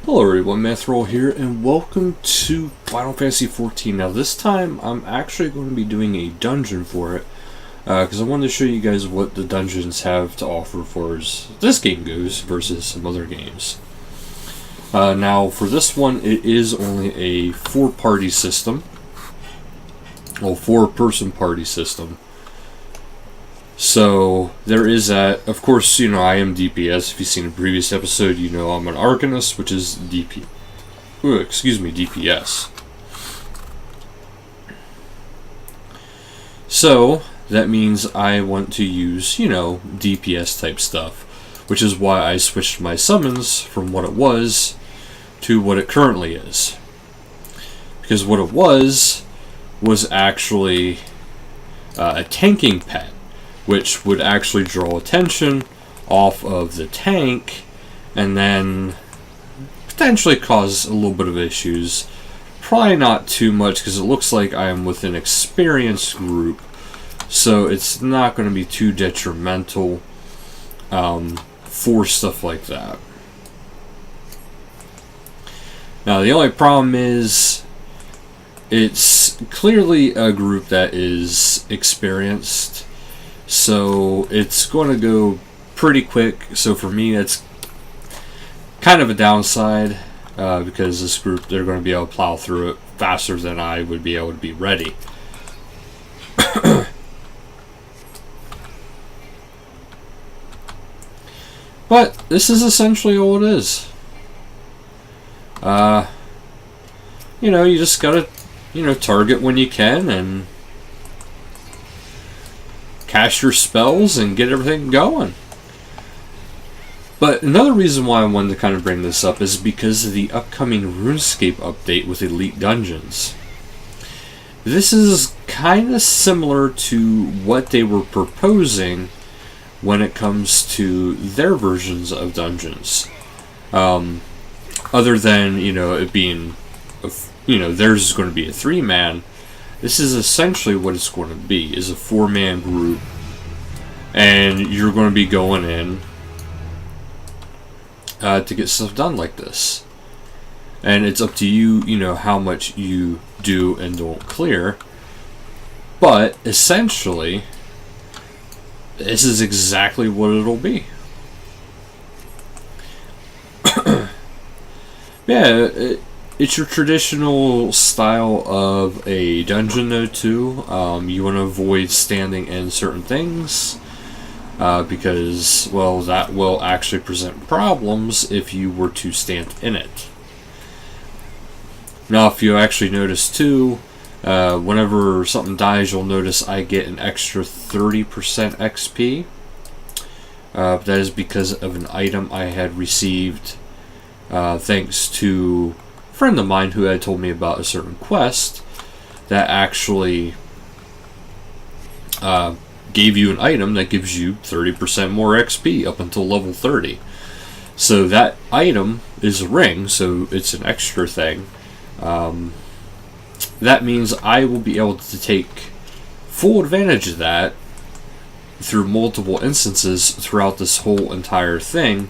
Hello everyone, Mathroll here, and welcome to Final Fantasy XIV. Now this time, I'm actually going to be doing a dungeon for it, because I wanted to show you guys what the dungeons have to offer as this game goes versus some other games. Now for this one, it is only a four-person party system. So, there is that. Of course, you know, I am DPS. If you've seen a previous episode, you know I'm an Arcanist, which is DPS. So, that means I want to use, you know, DPS type stuff, which is why I switched my summons from what it was to what it currently is. Because what it was actually a tanking pet, which would actually draw attention off of the tank and then potentially cause a little bit of issues. Probably not too much because it looks like I am with an experienced group, so it's not going to be too detrimental for stuff like that. Now the only problem is it's clearly a group that is experienced, so it's going to go pretty quick. So for me, that's kind of a downside, because this group, they're going to be able to plow through it faster than I would be able to be ready. But this is essentially all it is. You know, you just gotta, you know, target when you can and cast your spells and get everything going. But another reason why I wanted to kind of bring this up is because of the upcoming RuneScape update with Elite Dungeons. This is kind of similar to what they were proposing when it comes to their versions of dungeons. Other than, you know, it being, you know, theirs is going to be a 3-man. This is essentially what it's going to be, is a 4-man group. And you're going to be going in to get stuff done like this. And it's up to you, you know, how much you do and don't clear. But, essentially, this is exactly what it'll be. Yeah, it's your traditional style of a dungeon, though, too. You want to avoid standing in certain things, because, well, that will actually present problems if you were to stand in it. Now, if you actually notice, too, whenever something dies, you'll notice I get an extra 30% XP. That is because of an item I had received thanks to a friend of mine who had told me about a certain quest that actually gave you an item that gives you 30% more XP up until level 30. So that item is a ring, so it's an extra thing. That means I will be able to take full advantage of that through multiple instances throughout this whole entire thing.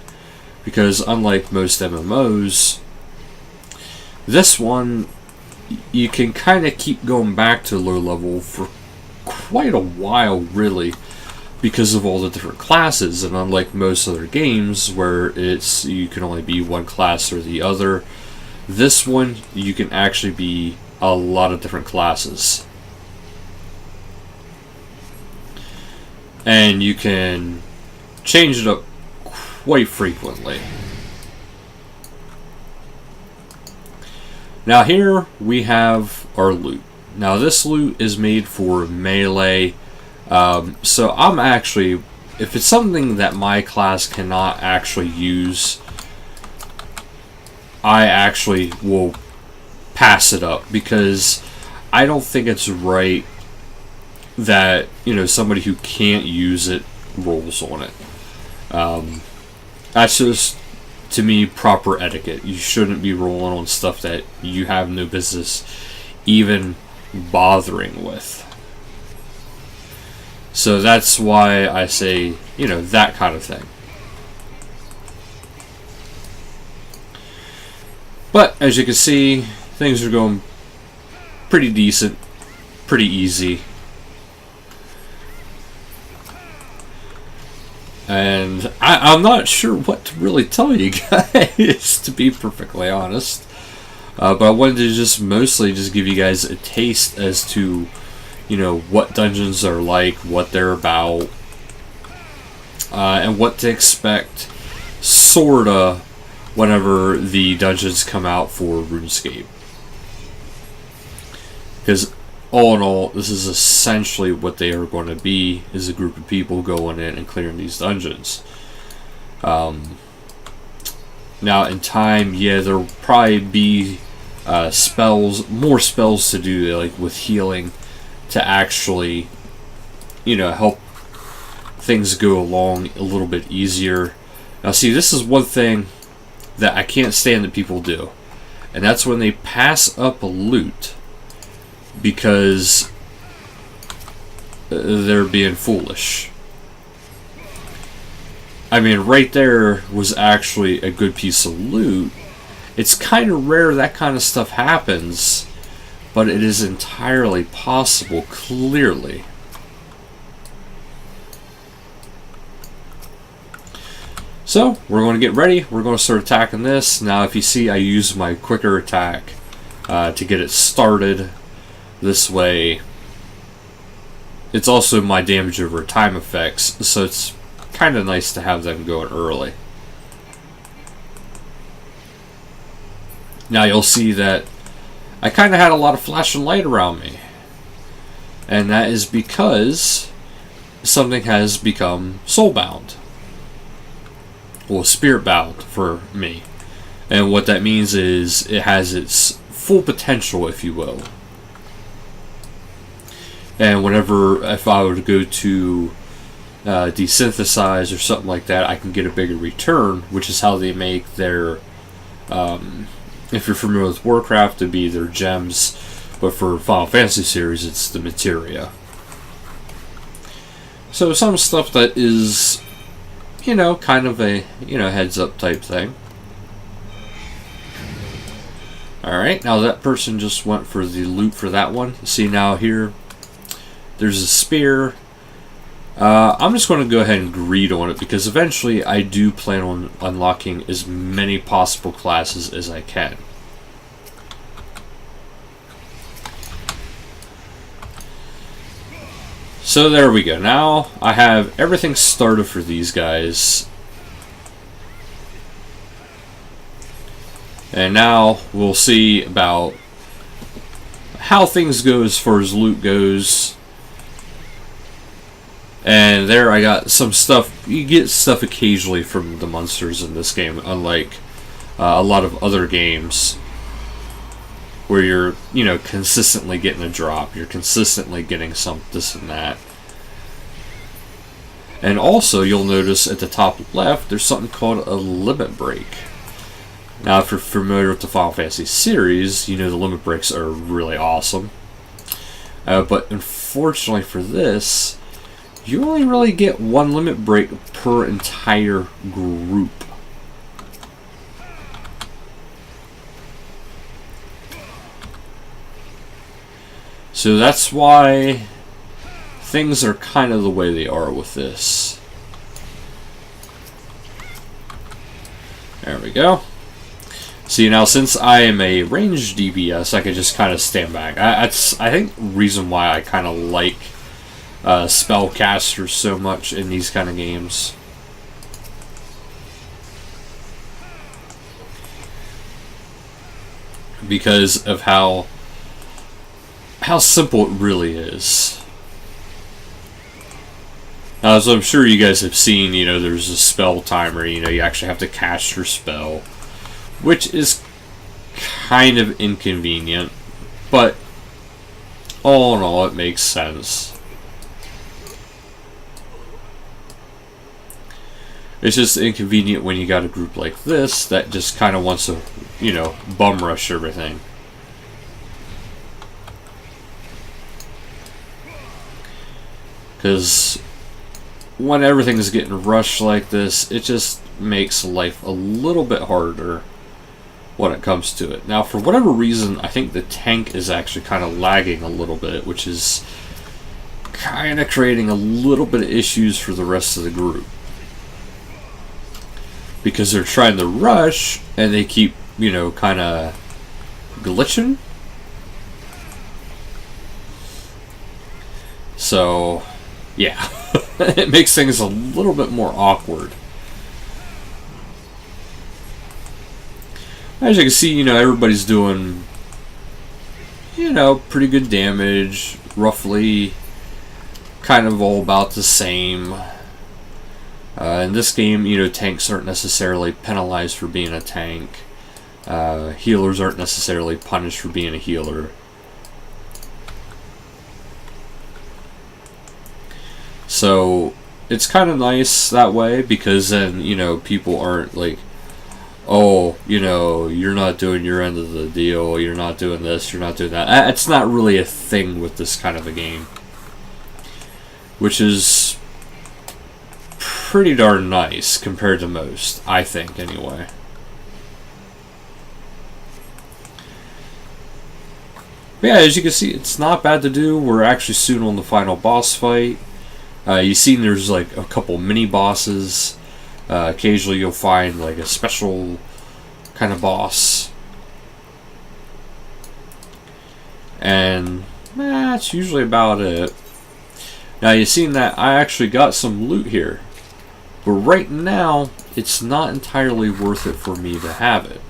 Because unlike most MMOs, this one, you can kind of keep going back to low level for quite a while, really, because of all the different classes. And unlike most other games where it's you can only be one class or the other, this one you can actually be a lot of different classes. And you can change it up quite frequently. Now here we have our loot. Now this loot is made for melee, so I'm actually, if it's something that my class cannot actually use, I actually will pass it up, because I don't think it's right that, you know, somebody who can't use it rolls on it. That's just, to me, proper etiquette. You shouldn't be rolling on stuff that you have no business even bothering with. So that's why I say, you know, that kind of thing. But as you can see, things are going pretty decent, pretty easy. And I'm not sure what to really tell you guys, to be perfectly honest. But I wanted to just mostly just give you guys a taste as to, you know, what dungeons are like, what they're about, and what to expect, sorta, whenever the dungeons come out for RuneScape. Because all in all, this is essentially what they are going to be, is a group of people going in and clearing these dungeons. Now in time, yeah, there'll probably be more spells to do, like with healing, to actually, you know, help things go along a little bit easier. Now see, this is one thing that I can't stand that people do, and that's when they pass up a loot because they're being foolish. I mean, right there was actually a good piece of loot. It's kind of rare that kind of stuff happens, but it is entirely possible, clearly. So, we're going to get ready. We're going to start attacking this. Now, if you see, I use my quicker attack to get it started. This way, it's also my damage over time effects, so it's kind of nice to have them going early. Now, you'll see that I kind of had a lot of flashing light around me. And that is because something has become soulbound. Well, spirit bound for me. And what that means is it has its full potential, if you will. And whenever, if I were to go to desynthesize or something like that, I can get a bigger return, which is how they make their, if you're familiar with Warcraft, it'd be their gems, but for Final Fantasy series, it's the materia. So some stuff that is, you know, kind of a, you know, heads up type thing. Alright, now that person just went for the loot for that one. See now here, there's a spear. I'm just going to go ahead and greed on it, because eventually I do plan on unlocking as many possible classes as I can. So there we go. Now I have everything started for these guys. And now we'll see about how things go as far as loot goes. And there I got some stuff. You get stuff occasionally from the monsters in this game, unlike a lot of other games where you're, you know, consistently getting a drop. You're consistently getting some this and that. And also, you'll notice at the top left, there's something called a limit break. Now, if you're familiar with the Final Fantasy series, you know the limit breaks are really awesome. But unfortunately for this, you only really get one limit break per entire group. So that's why things are kind of the way they are with this. There we go. See, now since I am a ranged DPS, I can just kind of stand back. That's, I think, the reason why I kind of like spellcasters so much in these kind of games. Because of how simple it really is. As I'm sure you guys have seen, you know, there's a spell timer, you know, you actually have to cast your spell, which is kind of inconvenient, but all in all, it makes sense. It's just inconvenient when you got a group like this that just kind of wants to, you know, bum rush everything. Because when everything's getting rushed like this, it just makes life a little bit harder when it comes to it. Now, for whatever reason, I think the tank is actually kind of lagging a little bit, which is kind of creating a little bit of issues for the rest of the group. Because they're trying to rush, and they keep, you know, kind of glitching. So, yeah. It makes things a little bit more awkward. As you can see, you know, everybody's doing, you know, pretty good damage. Roughly kind of all about the same. In this game, you know, tanks aren't necessarily penalized for being a tank. Healers aren't necessarily punished for being a healer. So, it's kind of nice that way, because then, you know, people aren't like, oh, you know, you're not doing your end of the deal, you're not doing this, you're not doing that. It's not really a thing with this kind of a game. Which is pretty darn nice compared to most, I think, anyway. But yeah, as you can see, it's not bad to do. We're actually soon on the final boss fight. You see there's like a couple mini bosses. Occasionally you'll find like a special kind of boss. And that's usually about it. Now you've seen that I actually got some loot here. But right now, it's not entirely worth it for me to have it.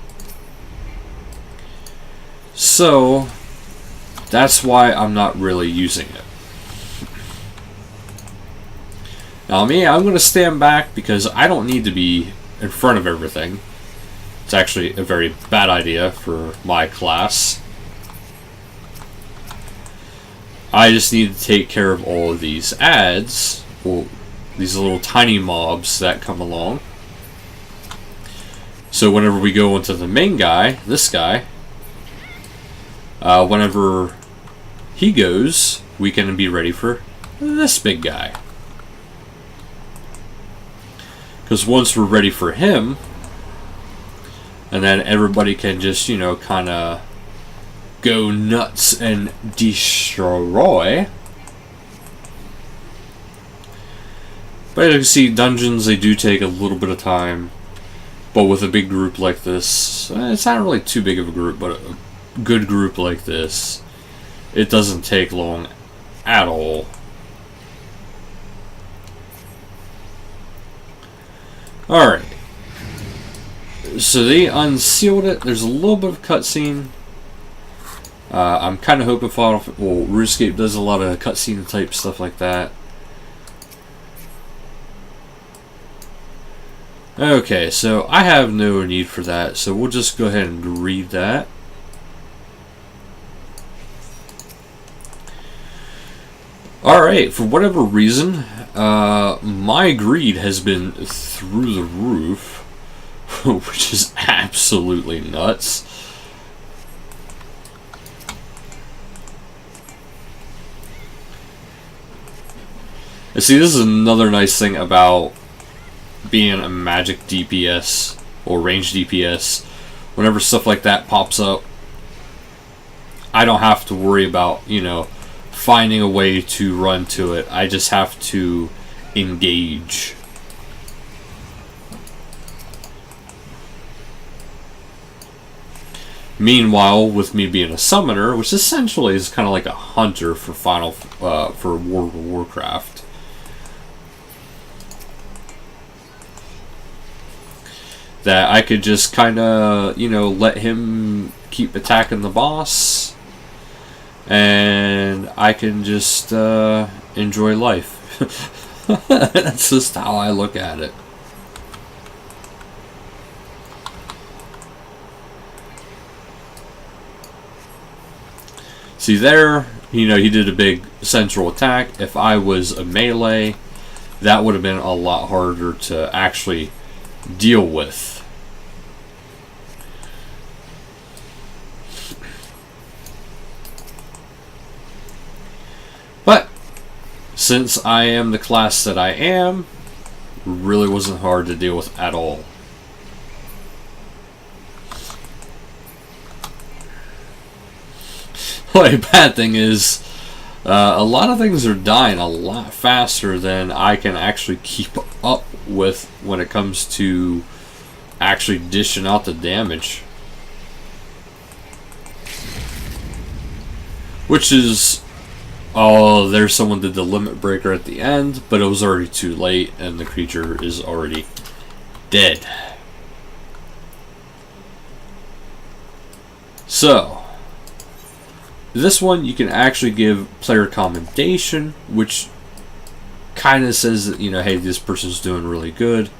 So, that's why I'm not really using it. Now me, I'm going to stand back because I don't need to be in front of everything. It's actually a very bad idea for my class. I just need to take care of all of these ads, well, these little tiny mobs that come along. So whenever we go into the main guy, this guy, whenever he goes, we can be ready for this big guy. Because once we're ready for him, and then everybody can just, you know, kind of go nuts and destroy. But as you can see, dungeons, they do take a little bit of time. But with a big group like this, it's not really too big of a group, but a good group like this, it doesn't take long at all. Alright. So they unsealed it. There's a little bit of cutscene. I'm kind of hoping RuneScape does a lot of cutscene type stuff like that. Okay, so I have no need for that, so we'll just go ahead and read that. Alright, for whatever reason, my greed has been through the roof, which is absolutely nuts. And see, this is another nice thing about being a magic DPS or range DPS. Whenever stuff like that pops up, I don't have to worry about, you know, finding a way to run to it. I just have to engage. Meanwhile, with me being a summoner, which essentially is kind of like a hunter for for World of Warcraft, that I could just kind of, you know, let him keep attacking the boss, and I can just enjoy life. That's just how I look at it. See there, you know, he did a big central attack. If I was a melee, that would have been a lot harder to actually deal with. But since I am the class that I am, really wasn't hard to deal with at all. only bad thing is a lot of things are dying a lot faster than I can actually keep up with when it comes to actually dishing out the damage. Which is, oh, there's someone did the limit breaker at the end, but it was already too late and the creature is already dead. So, this one you can actually give player commendation, which kind of says that, you know, hey, this person's doing really good.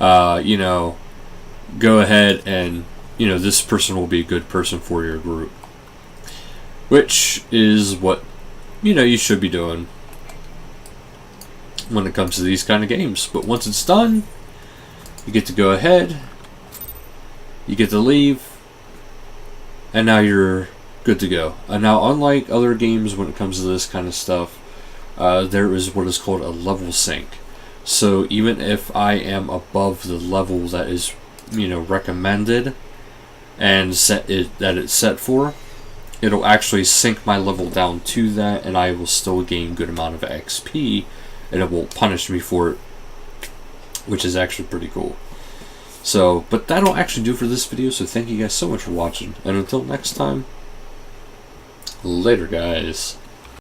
You know, go ahead and, you know, this person will be a good person for your group. Which is what, you know, you should be doing when it comes to these kind of games. But once it's done, you get to go ahead, you get to leave, and now you're good to go. And now, unlike other games when it comes to this kind of stuff, there is what is called a level sync. So even if I am above the level that is, you know, recommended and that it's set for, it'll actually sync my level down to that, and I will still gain good amount of XP, and it won't punish me for it, which is actually pretty cool. So, but that'll actually do for this video, so thank you guys so much for watching, and until next time, later guys.